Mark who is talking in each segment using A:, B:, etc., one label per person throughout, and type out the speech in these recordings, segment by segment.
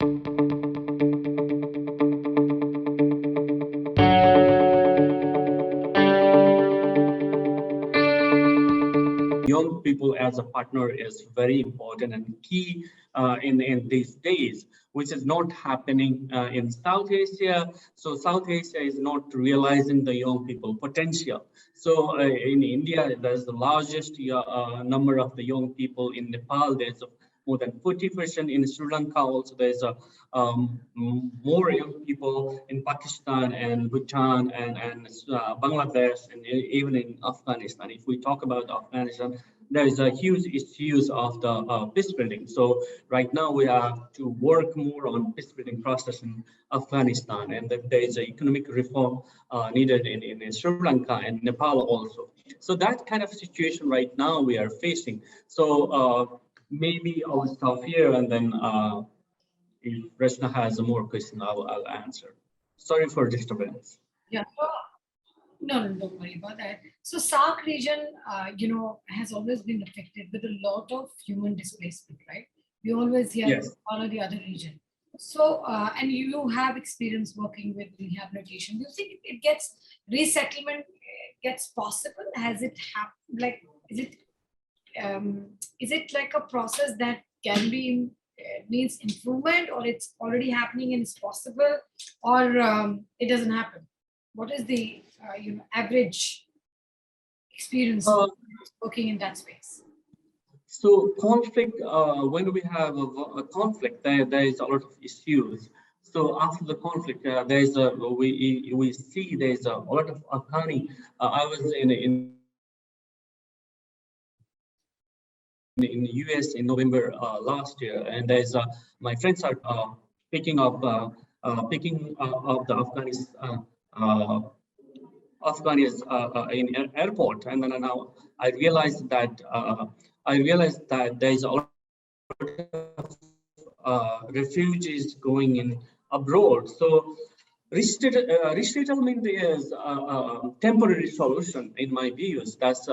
A: Young people as a partner is very important and key in these days, which is not happening in South Asia. So South Asia is not realizing the young people potential. So in India, there's the largest number of the young people. In Nepal, there's more than 40%. In Sri Lanka also, there's more young people in Pakistan and Bhutan and Bangladesh, and even in Afghanistan. If we talk about Afghanistan, there is a huge issues of the peace building. So right now we have to work more on peace building process in Afghanistan, and that there is an economic reform needed in Sri Lanka and Nepal also. So that kind of situation right now we are facing. So maybe I'll stop here, and then if Rashna has more questions, I'll answer. Sorry for disturbance.
B: Yeah. No, don't worry about that. So SAARC region, has always been affected with a lot of human displacement, right? We always hear
A: Yes.
B: one or the other region. So, and you have experience working with rehabilitation. Do you think it gets resettlement gets possible? Has it happened? Like, is it like a process that can be needs improvement, or it's already happening and it's possible, or it doesn't happen? What is the average experience working in that space?
A: So conflict, when we have a conflict, there is a lot of issues. So after the conflict, there is we see there is a lot of Afghani. I was in the US in November last year, and there's my friends are picking up the Afghanis in airport, and then now I realized that there is a lot of refugees going in abroad. So resettlement is a temporary solution in my views. That's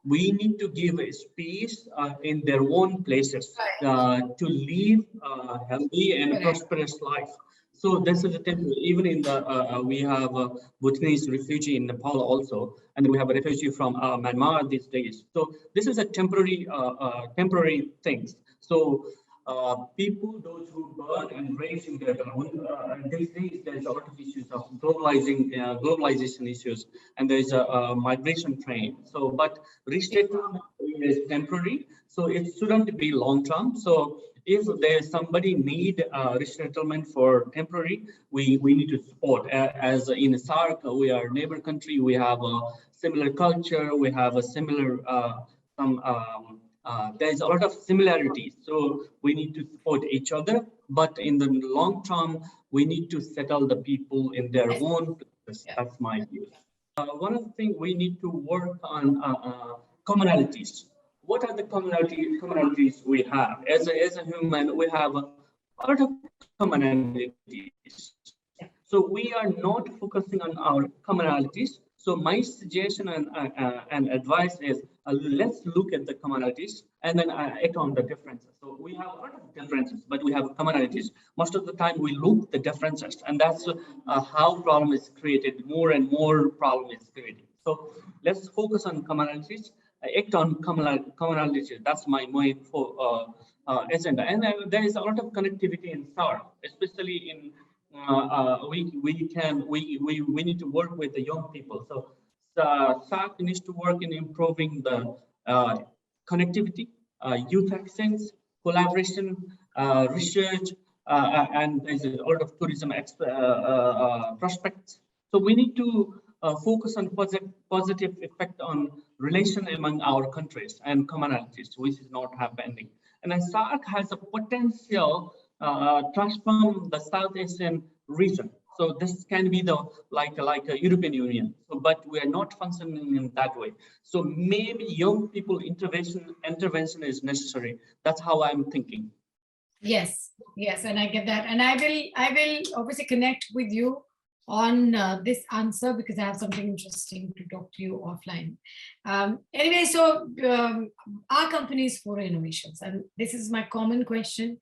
A: we need to give a space in their own places to live a healthy and prosperous life. So this is a temporary. Even in the we have a Bhutanese refugee in Nepal also, and we have a refugee from Myanmar these days. So this is a temporary things. So people, those who burn and raise in their these days, there's a lot of issues of globalization issues, and there's a migration trend. So, but resettlement is temporary, so it shouldn't be long term. So if there's somebody need resettlement for temporary, we need to support. As in SAARC, we are neighbor country. We have a similar culture. We have a similar there's a lot of similarities, so we need to support each other. But in the long term, we need to settle the people in their own places. That's my view. One of the things we need to work on commonalities. What are the commonalities we have? As a human, we have a lot of commonalities. So we are not focusing on our commonalities. So my suggestion and advice is let's look at the commonalities and then act on the differences. So we have a lot of differences, but we have commonalities. Most of the time we look at the differences, and that's how problem is created. More and more problem is created. So let's focus on commonalities, act on commonalities. That's my main agenda. And there is a lot of connectivity in SAARC, especially in we need to work with the young people. So SAARC needs to work in improving the connectivity, youth exchange, collaboration, research, and there's a lot of tourism prospects. So we need to focus on positive effect on relation among our countries and commonalities, which is not happening. And then SAARC has a potential transform the South Asian region. So this can be the like a European Union. So, but we are not functioning in that way. So maybe young people intervention is necessary. That's how I'm thinking.
B: Yes, and I get that, and I will obviously connect with you on this answer because I have something interesting to talk to you offline. Anyway, so our company is Phuro Innovations, and this is my common question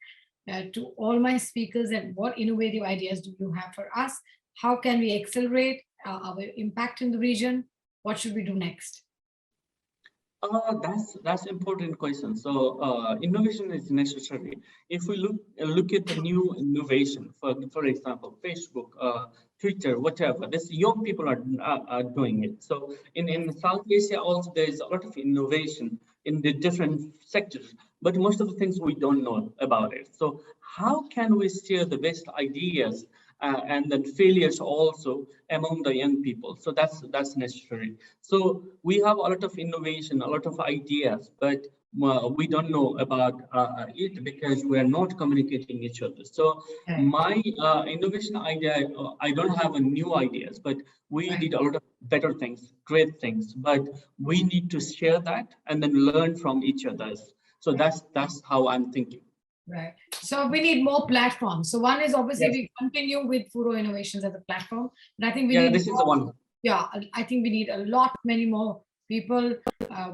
B: to all my speakers that what innovative ideas do you have for us? How can we accelerate our impact in the region? What should we do next?
A: That's important question. So innovation is necessary. If we look at the new innovation, for example, Facebook, Twitter, whatever, this young people are doing it. So in South Asia also there is a lot of innovation in the different sectors, but most of the things we don't know about it. So how can we share the best ideas and then failures also among the young people? So that's necessary. So we have a lot of innovation, a lot of ideas, but we don't know about it because we are not communicating each other. So my innovation idea, I don't have a new ideas, but we did a lot of better things, great things, but we need to share that and then learn from each other. So that's how I'm thinking.
B: Right. So we need more platforms. So one is obviously we continue with Phuro Innovations as a platform, but I think we need
A: this is the one.
B: Yeah, I think we need a lot, many more people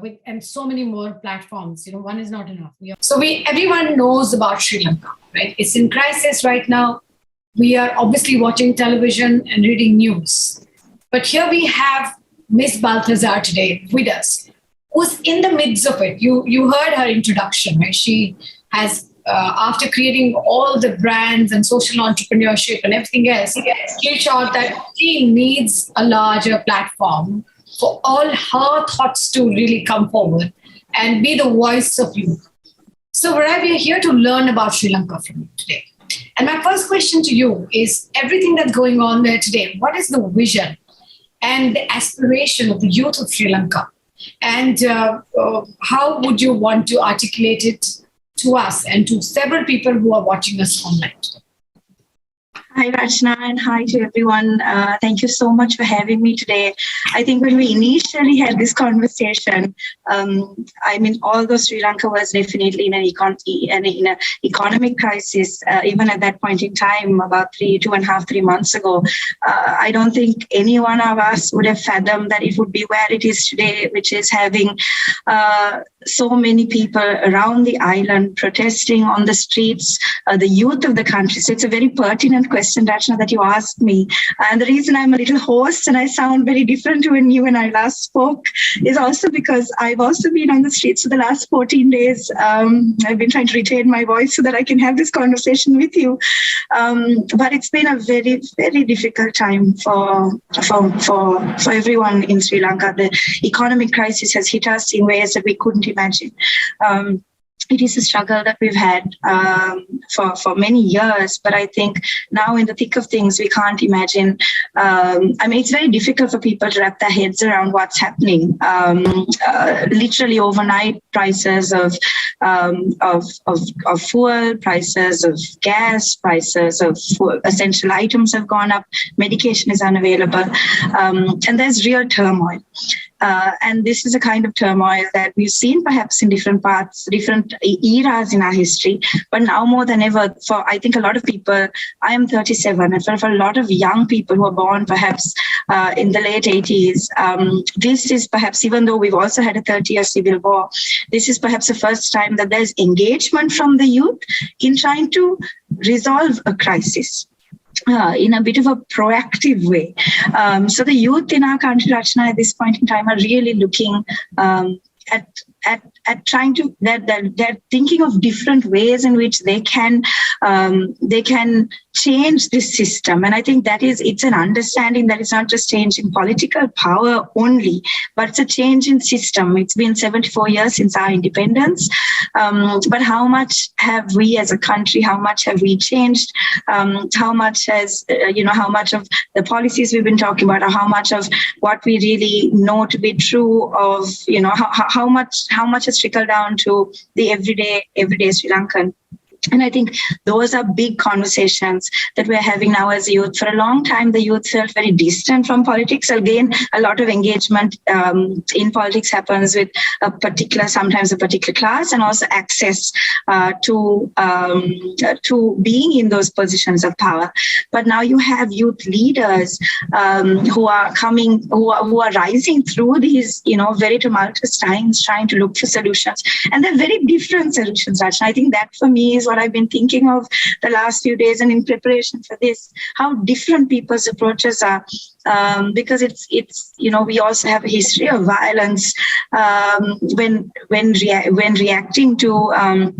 B: with and so many more platforms. One is not enough. So everyone knows about Sri Lanka, right? It's in crisis right now. We are obviously watching television and reading news, but here we have Miss Balthazaar today with us, who's in the midst of it. You heard her introduction, right? She has. After creating all the brands and social entrepreneurship and everything else, she thought that she needs a larger platform for all her thoughts to really come forward and be the voice of youth. So, Vraie, we are here to learn about Sri Lanka from you today. And my first question to you is, everything that's going on there today, what is the vision and the aspiration of the youth of Sri Lanka? And how would you want to articulate it to us and to several people who are watching us online today?
C: Hi, Rachna, and hi to everyone. Thank you so much for having me today. I think when we initially had this conversation, although Sri Lanka was definitely in an economic crisis, even at that point in time, about 2.5, 3 months ago, I don't think any one of us would have fathomed that it would be where it is today, which is having so many people around the island protesting on the streets, the youth of the country. So it's a very pertinent question, Rachna, that you asked me. And the reason I'm a little hoarse and I sound very different to when you and I last spoke is also because I've also been on the streets for the last 14 days. I've been trying to retain my voice so that I can have this conversation with you. But it's been a very, very difficult time for everyone in Sri Lanka. The economic crisis has hit us in ways that we couldn't imagine. It is a struggle that we've had for many years, but I think now in the thick of things, we can't imagine. It's very difficult for people to wrap their heads around what's happening. Literally overnight, prices of fuel, prices of gas, prices of essential items have gone up. Medication is unavailable, and there's real turmoil. And this is a kind of turmoil that we've seen perhaps in different parts, different eras in our history, but now more than ever, for I think a lot of people, I am 37, and for a lot of young people who are born perhaps in the late 80s, this is perhaps, even though we've also had a 30-year civil war, this is perhaps the first time that there's engagement from the youth in trying to resolve a crisis. In a bit of a proactive way. So the youth in our country, Rachna, at this point in time are really looking at trying to, they're thinking of different ways in which they can change this system. And I think it's an understanding that it's not just change in political power only, but it's a change in system. It's been 74 years since our independence. But how much have we as a country, how much have we changed? How much has, how much of the policies we've been talking about, or how much of what we really know to be true of, how much has trickled down to the everyday Sri Lankan? And I think those are big conversations that we're having now as a youth. For a long time, the youth felt very distant from politics. Again, a lot of engagement in politics happens with sometimes a particular class, and also access to being in those positions of power. But now you have youth leaders who are rising through these, very tumultuous times, trying to look for solutions. And they're very different solutions, Rachna. I think that for me is what what I've been thinking of the last few days and in preparation for this, how different people's approaches are. Because it's we also have a history of violence when reacting to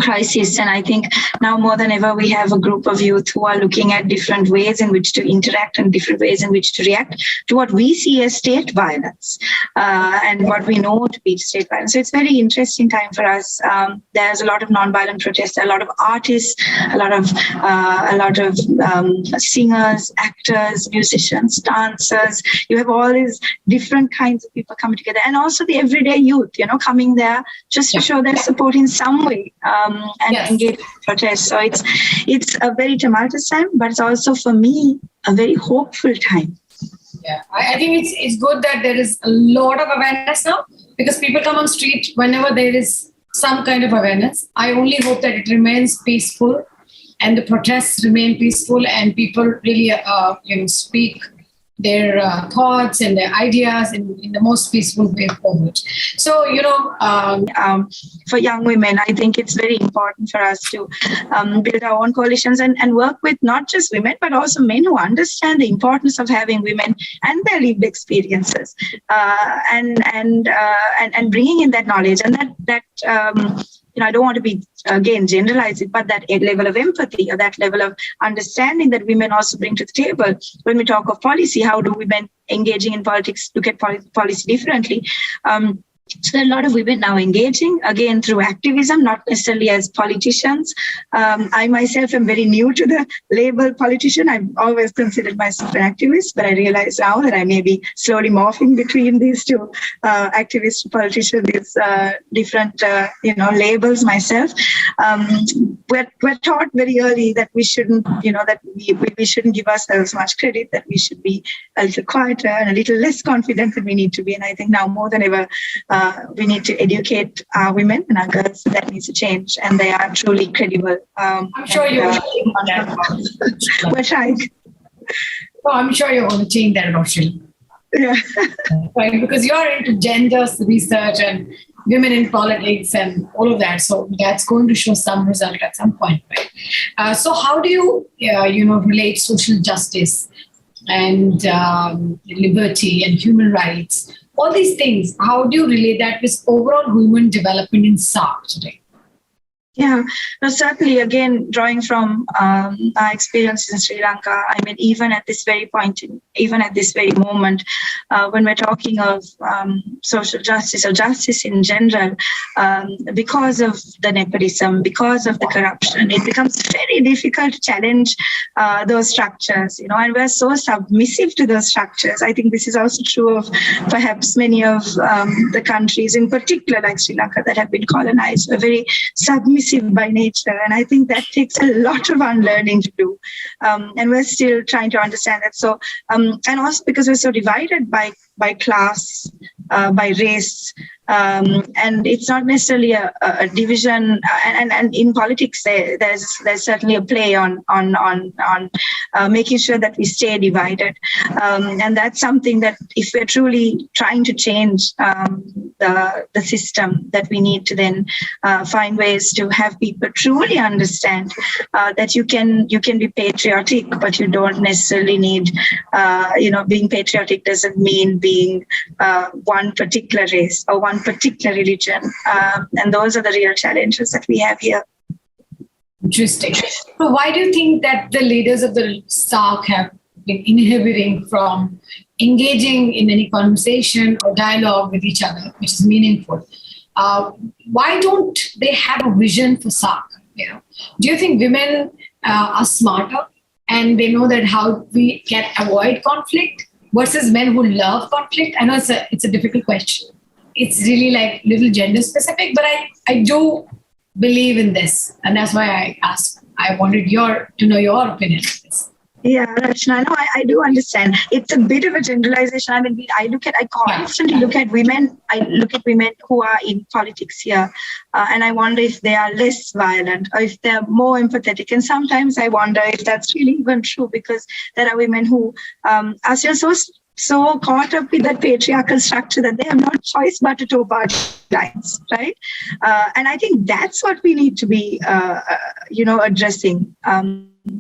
C: crisis, and I think now more than ever we have a group of youth who are looking at different ways in which to interact and different ways in which to react to what we see as state violence and what we know to be state violence. So it's a very interesting time for us. There's a lot of non-violent protests, a lot of artists, a lot of singers, actors, musicians, dancers. You have all these different kinds of people coming together, and also the everyday youth, coming there just to show their support in some way and engage in protests. So it's a very tumultuous time, but it's also for me a very hopeful time.
B: Yeah, I think it's good that there is a lot of awareness now, because people come on street whenever there is some kind of awareness. I only hope that it remains peaceful and the protests remain peaceful and people really speak their thoughts and their ideas in the most peaceful way forward. So,
C: for young women, I think it's very important for us to build our own coalitions and work with not just women, but also men who understand the importance of having women and their lived experiences, and bringing in that knowledge and that I don't want to be, again, generalize it, but that level of empathy or that level of understanding that women also bring to the table. When we talk of policy, how do women engaging in politics look at policy differently? So there are a lot of women now engaging, again, through activism, not necessarily as politicians. I myself am very new to the label politician. I've always considered myself an activist, but I realize now that I may be slowly morphing between these two, activist, politician, these different, labels myself. We're taught very early that we shouldn't, that we shouldn't give ourselves much credit, that we should be a little quieter and a little less confident than we need to be. And I think now more than ever, we need to educate our women and our girls. That needs to change, and they are truly credible.
B: I'm sure you're
C: we're trying.
B: Oh, I'm sure you're going to change that, Roshni.
C: Yeah.
B: Right, because you're into gender research and women in politics and all of that. So that's going to show some result at some point, right? So how do you, relate social justice and liberty and human rights? All these things, how do you relate that with overall human development in SAARC today?
C: Yeah, no, certainly, again, drawing from our experience in Sri Lanka, I mean, even at this very moment, when we're talking of social justice or justice in general, because of the nepotism, because of the corruption, it becomes very difficult to challenge those structures, and we're so submissive to those structures. I think this is also true of perhaps many of the countries, in particular like Sri Lanka, that have been colonized. We're very submissive by nature, and I think that takes a lot of unlearning to do, and we're still trying to understand that. So and also because we're so divided by class, by race, and it's not necessarily a division, and in politics there's certainly a play on making sure that we stay divided, and that's something that if we're truly trying to change the system, that we need to then find ways to have people truly understand that you can be patriotic, but you don't necessarily need, being patriotic doesn't mean being one particular race or one particular religion, and those are the real challenges that we have here.
B: Interesting. So why do you think that the leaders of the SAARC have been inhibiting from engaging in any conversation or dialogue with each other, which is meaningful? Why don't they have a vision for SAARC? Do you think women are smarter and they know that how we can avoid conflict versus men who love conflict? I know it's a difficult question. It's really like little gender specific, but I do believe in this, and that's why I asked. I wanted to know your opinion on this.
C: Yeah, Rachna, no, I do understand. It's a bit of a generalization. I mean, I constantly look at women. I look at women who are in politics here, and I wonder if they are less violent or if they're more empathetic. And sometimes I wonder if that's really even true, because there are women who are still so so caught up with that patriarchal structure that they have no choice but to toe party lines, right? And I think that's what we need to be, addressing.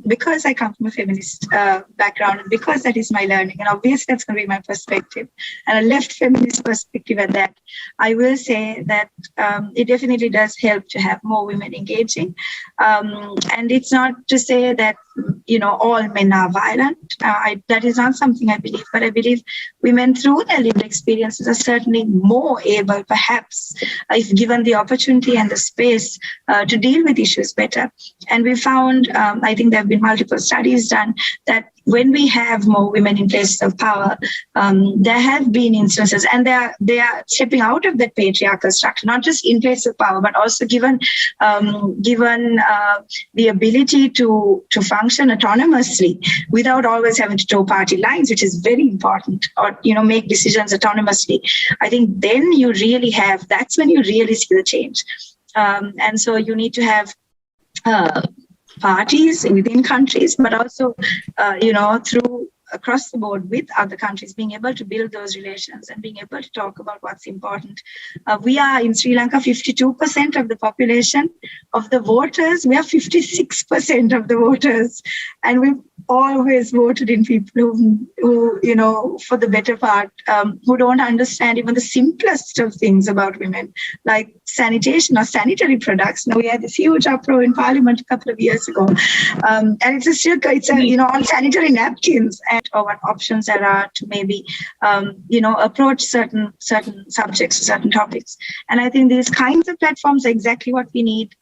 C: Because I come from a feminist background, and because that is my learning, and obviously that's going to be my perspective, and a left feminist perspective at that, I will say that it definitely does help to have more women engaging. And it's not to say that, all men are violent. That is not something I believe, but I believe women through their lived experiences are certainly more able, perhaps, if given the opportunity and the space to deal with issues better. And we found, I think there have been multiple studies done, that when we have more women in places of power, there have been instances, and they are stepping out of that patriarchal structure, not just in place of power, but also given the ability to function autonomously without always having to toe party lines, which is very important, or make decisions autonomously. I think then that's when you really see the change. And so you need to have parties within countries, but also, through across the board with other countries, being able to build those relations and being able to talk about what's important. We are in Sri Lanka 52% of the population of the voters. We are 56% of the voters, and we've always voted in people who for the better part, who don't understand even the simplest of things about women, like sanitation or sanitary products. Now, we had this huge uproar in Parliament a couple of years ago, and it's on sanitary napkins, or what options there are to maybe approach certain subjects, certain topics. And I think these kinds of platforms are exactly what we need.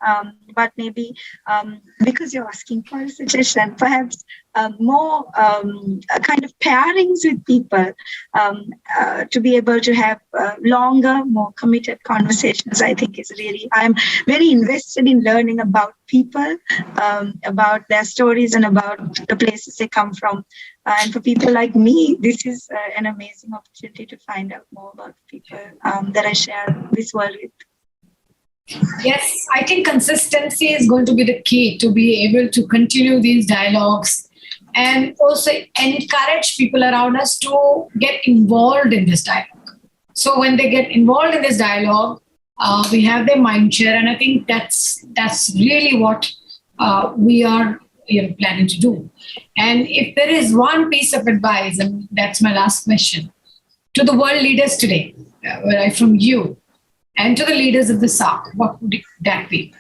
C: But maybe because you're asking for a suggestion, perhaps more kind of pairings with people to be able to have longer, more committed conversations. I think is really, I'm very invested in learning about people, about their stories, and about the places they come from. And for people like me, this is an amazing opportunity to find out more about the people that I share this world with.
B: Yes, I think consistency is going to be the key to be able to continue these dialogues, and also encourage people around us to get involved in this dialogue. So when they get involved in this dialogue, we have their mind share, and I think that's really what we are planning to do. And if there is one piece of advice, and that's my last question, to the world leaders today, from you, and to the leaders of the SAARC, what would that be?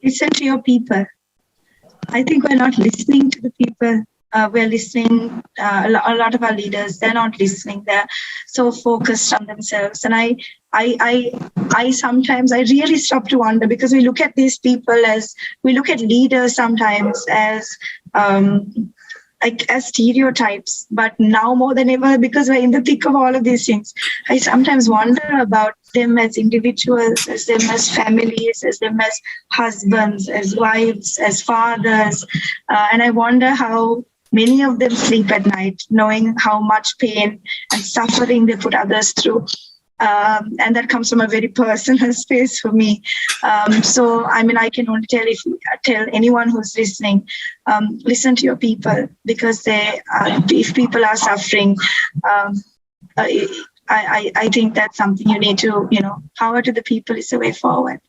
C: Listen to your people. I think we're not listening to the people. We're listening, a lot of our leaders, they're not listening. They're so focused on themselves. And I sometimes, I really stop to wonder, because we look at these people we look at leaders sometimes as stereotypes, but now more than ever, because we're in the thick of all of these things, I sometimes wonder about them as individuals, as them as families, as them as husbands, as wives, as fathers. And I wonder how many of them sleep at night, knowing how much pain and suffering they put others through. And that comes from a very personal space for me. So, I mean, I can only tell anyone who's listening, listen to your people, because if people are suffering, I think that's something you need to, power to the people is the way forward.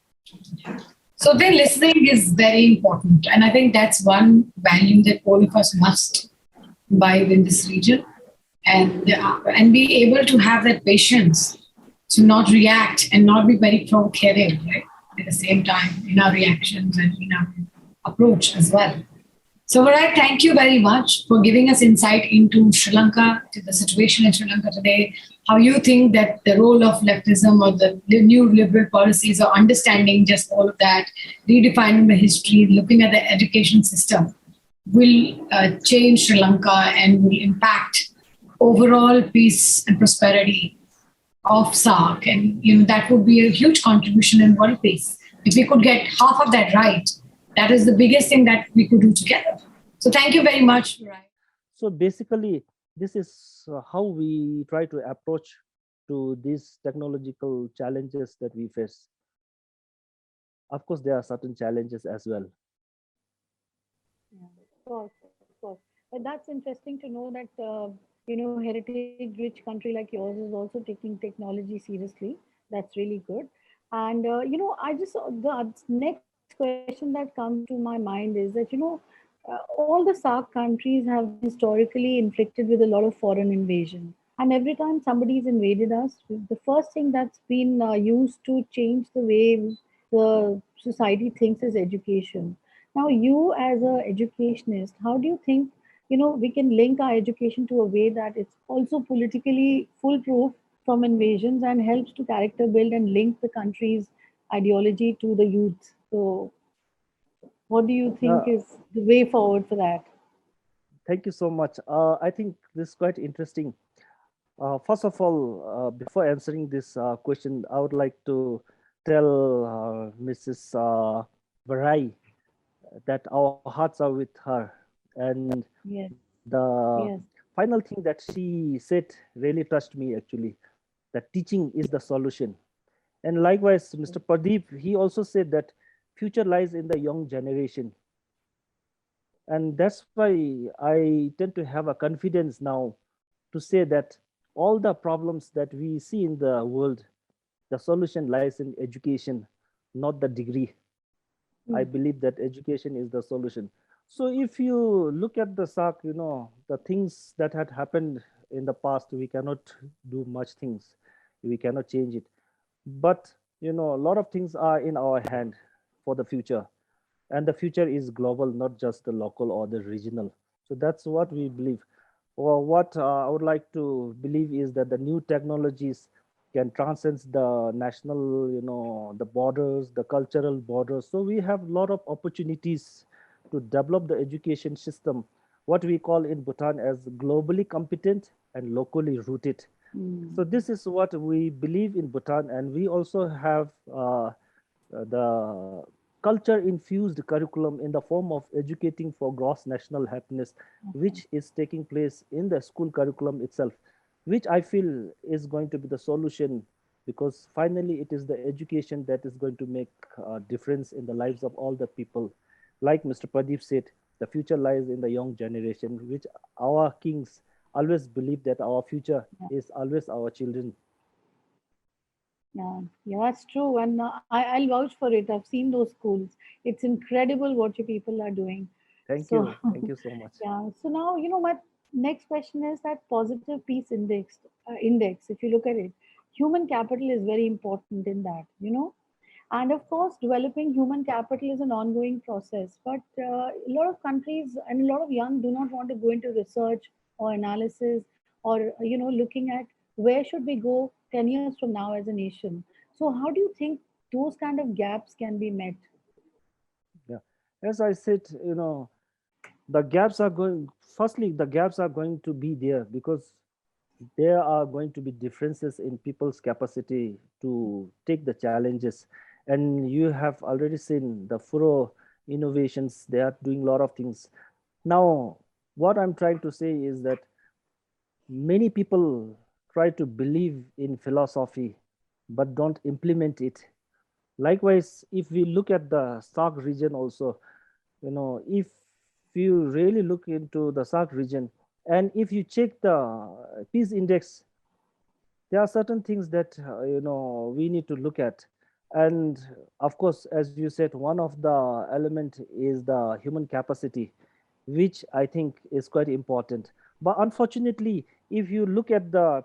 B: So then listening is very important. And I think that's one value that all of us must imbibe in this region, and be able to have that patience to not react and not be very provocative, right? At the same time, in our reactions and in our approach as well. So, Vraie, thank you very much for giving us insight into Sri Lanka, to the situation in Sri Lanka today, how you think that the role of leftism or the new liberal policies, or understanding just all of that, redefining the history, looking at the education system, will change Sri Lanka and will impact overall peace and prosperity of SAARC. And that would be a huge contribution in world peace. If we could get half of that right, that is the biggest thing that we could do together. So thank you very much, Vraie.
D: So basically, this is how we try to approach to these technological challenges that we face. Of course, there are certain challenges as well.
E: Yeah, of course. But that's interesting to know that heritage rich country like yours is also taking technology seriously. That's really good. And I just the next question that comes to my mind is that all the SAARC countries have been historically inflicted with a lot of foreign invasion. And every time somebody's invaded us, the first thing that's been used to change the way the society thinks is education. Now, you as a educationist, how do you think we can link our education to a way that it's also politically foolproof from invasions and helps to character build and link the country's ideology to the youth? So, what do you think
D: Uh,
E: is the way forward for that?
D: Thank you so much. I think this is quite interesting. First of all, before answering this question, I would like to tell Mrs. Varai that our hearts are with her. And
E: Yes,
D: the
E: yes,
D: final thing that she said really touched me actually, that teaching is the solution. And likewise, Mr. Pradip, he also said that future lies in the young generation. And that's why I tend to have a confidence now to say that all the problems that we see in the world, the solution lies in education, not the degree. I
E: mm,
D: believe that education is the solution. So if you look at the SARC, the things that had happened in the past, we cannot do much things. We cannot change it. But, a lot of things are in our hand for the future. And the future is global, not just the local or the regional. So that's what we believe. Or what I would like to believe is that the new technologies can transcend the national, the borders, the cultural borders. So we have a lot of opportunities to develop the education system, what we call in Bhutan as globally competent and locally rooted. So
E: mm.
D: this is what we believe in Bhutan, and we also have the culture infused curriculum in the form of educating for gross national happiness,
E: Okay.
D: which is taking place in the school curriculum itself, which I feel is going to be the solution, because finally it is the education that is going to make a difference in the lives of all the people. Like Mr. Pradeep said, the future lies in the young generation, which our kings always believe that our future
E: Yeah,
D: is always our children.
E: yeah, yeah, that's true. And I'll vouch for it. I've seen those schools. It's incredible what your people are doing.
D: Thank
E: So,
D: you. Thank you so much.
E: yeah. So now, my next question is that positive peace index. If you look at it, human capital is very important in that. And of course, developing human capital is an ongoing process. But a lot of countries and a lot of young do not want to go into research or analysis or looking at where should we go 10 years from now as a nation. So how do you think those kind of gaps can be met?
D: Yeah. As I said, the gaps are going, firstly, the gaps are going to be there because there are going to be differences in people's capacity to take the challenges. And you have already seen the Phuro Innovations, they are doing a lot of things. Now, what I'm trying to say is that many people try to believe in philosophy but don't implement it. Likewise, if we look at the SAARC region also, if you really look into the SAARC region and if you check the peace index, there are certain things that we need to look at. And of course, as you said, one of the element is the human capacity, which I think is quite important. But unfortunately, if you look at the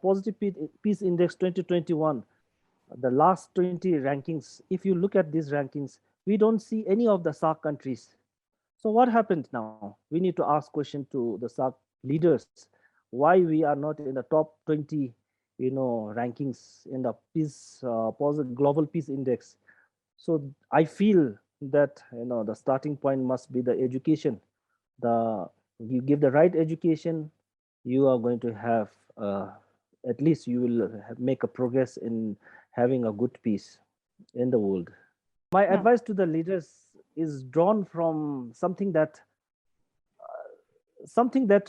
D: positive peace index 2021, the last 20 rankings, if you look at these rankings, we don't see any of the SAARC countries. So what happened now? We need to ask question to the SAARC leaders, why we are not in the top 20, rankings in the peace, global peace index. So I feel that, the starting point must be the education. The You give the right education, you are going to have, at least you will make a progress in having a good peace in the world. My
E: Yeah,
D: advice to the leaders is drawn from something that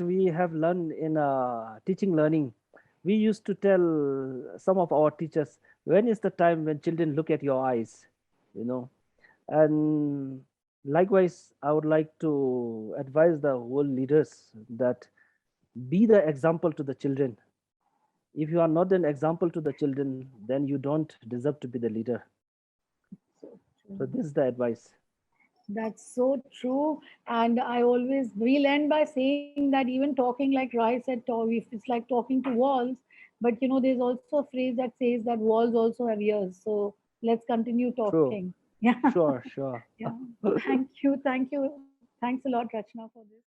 D: we have learned in teaching learning. We used to tell some of our teachers, when is the time when children look at your eyes, you know and likewise, I would like to advise the world leaders that be the example to the children. If you are not an example to the children, then you don't deserve to be the leader. So this is the advice.
E: That's so true. And we'll end by saying that even talking, like Rai said, it's like talking to walls. But there's also a phrase that says that walls also have ears. So let's continue
D: True.
E: talking. Yeah.
D: Sure, sure.
E: Yeah. Thank you. Thank you. Thanks a lot, Rachna, for this.